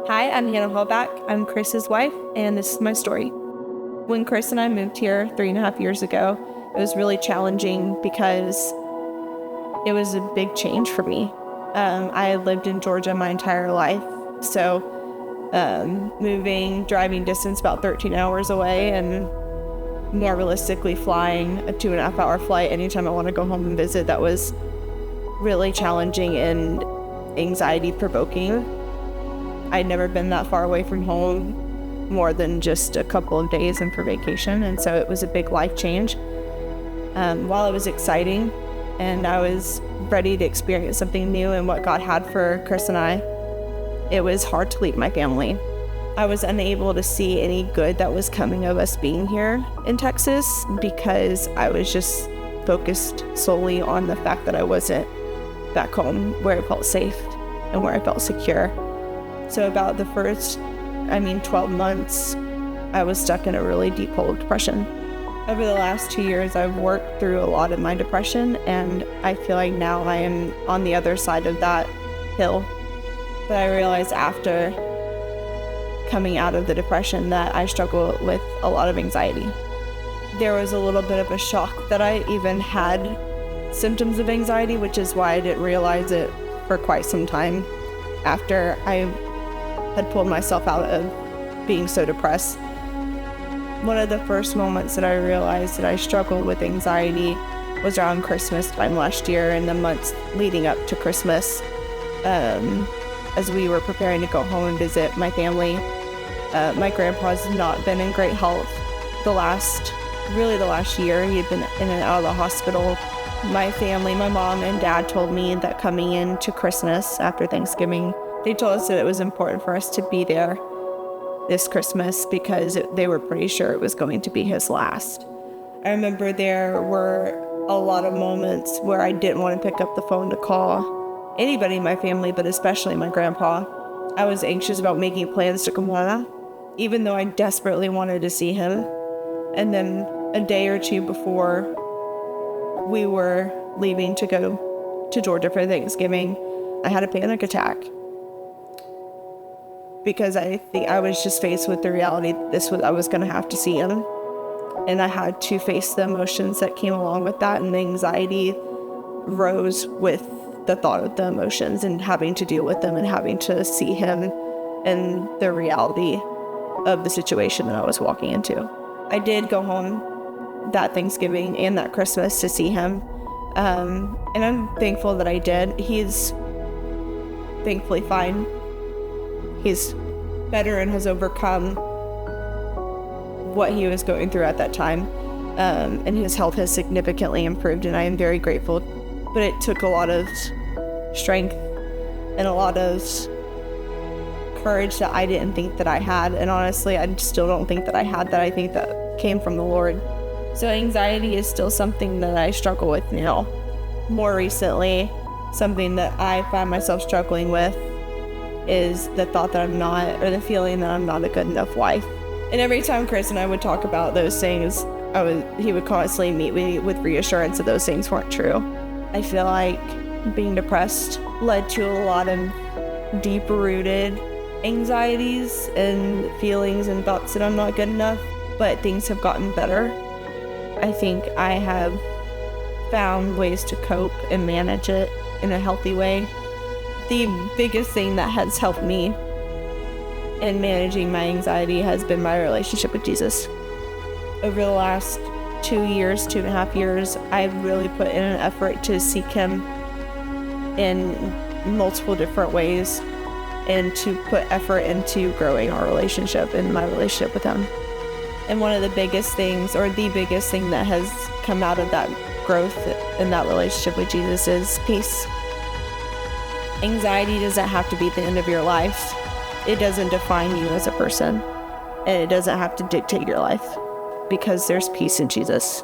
Hi, I'm Hannah Halbach. I'm Chris's wife, and this is my story. When Chris and I moved here 3.5 years ago, it was really challenging because it was a big change for me. I had lived in Georgia my entire life, so driving distance about 13 hours away, and more realistically flying a 2.5-hour flight anytime I want to go home and visit, that was really challenging and anxiety-provoking. I'd never been that far away from home more than just a couple of days and for vacation, and so it was a big life change. While it was exciting and I was ready to experience something new and what God had for Chris and I, it was hard to leave my family. I was unable to see any good that was coming of us being here in Texas because I was just focused solely on the fact that I wasn't back home where I felt safe and where I felt secure. So about the first, 12 months, I was stuck in a really deep hole of depression. Over the last 2 years, I've worked through a lot of my depression, and I feel like now I am on the other side of that hill. But I realized after coming out of the depression that I struggle with a lot of anxiety. There was a little bit of a shock that I even had symptoms of anxiety, which is why I didn't realize it for quite some time after I had pulled myself out of being so depressed. One of the first moments that I realized that I struggled with anxiety was around Christmas time last year, and the months leading up to Christmas, as we were preparing to go home and visit my family. My grandpa's not been in great health the last year. He had been in and out of the hospital. My family, my mom and dad, told me that coming into Christmas after Thanksgiving, they told us that it was important for us to be there this Christmas because they were pretty sure it was going to be his last. I remember there were a lot of moments where I didn't want to pick up the phone to call anybody in my family, but especially my grandpa. I was anxious about making plans to come home, even though I desperately wanted to see him. And then a day or two before we were leaving to go to Georgia for Thanksgiving, I had a panic attack because I think I was just faced with the reality that I was going to have to see him, and I had to face the emotions that came along with that, and the anxiety rose with the thought of the emotions and having to deal with them and having to see him and the reality of the situation that I was walking into. I did go home that Thanksgiving and that Christmas to see him, and I'm thankful that I did. He's thankfully fine. He's better and has overcome what he was going through at that time, and his health has significantly improved, and I am very grateful. But it took a lot of strength and a lot of courage that I didn't think that I had, and honestly, I still don't think that I had that. I think that came from the Lord. So anxiety is still something that I struggle with now. More recently, something that I find myself struggling with is the thought that I'm not, or the feeling that I'm not a good enough wife. And every time Chris and I would talk about those things, he would constantly meet me with reassurance that those things weren't true. I feel like being depressed led to a lot of deep-rooted anxieties and feelings and thoughts that I'm not good enough, but things have gotten better. I think I have found ways to cope and manage it in a healthy way. The biggest thing that has helped me in managing my anxiety has been my relationship with Jesus. Over the last 2.5 years, I've really put in an effort to seek him in multiple different ways and to put effort into growing our relationship and my relationship with him. And one of the biggest things, or the biggest thing that has come out of that growth in that relationship with Jesus is peace. Anxiety doesn't have to be the end of your life. It doesn't define you as a person, and it doesn't have to dictate your life because there's peace in Jesus.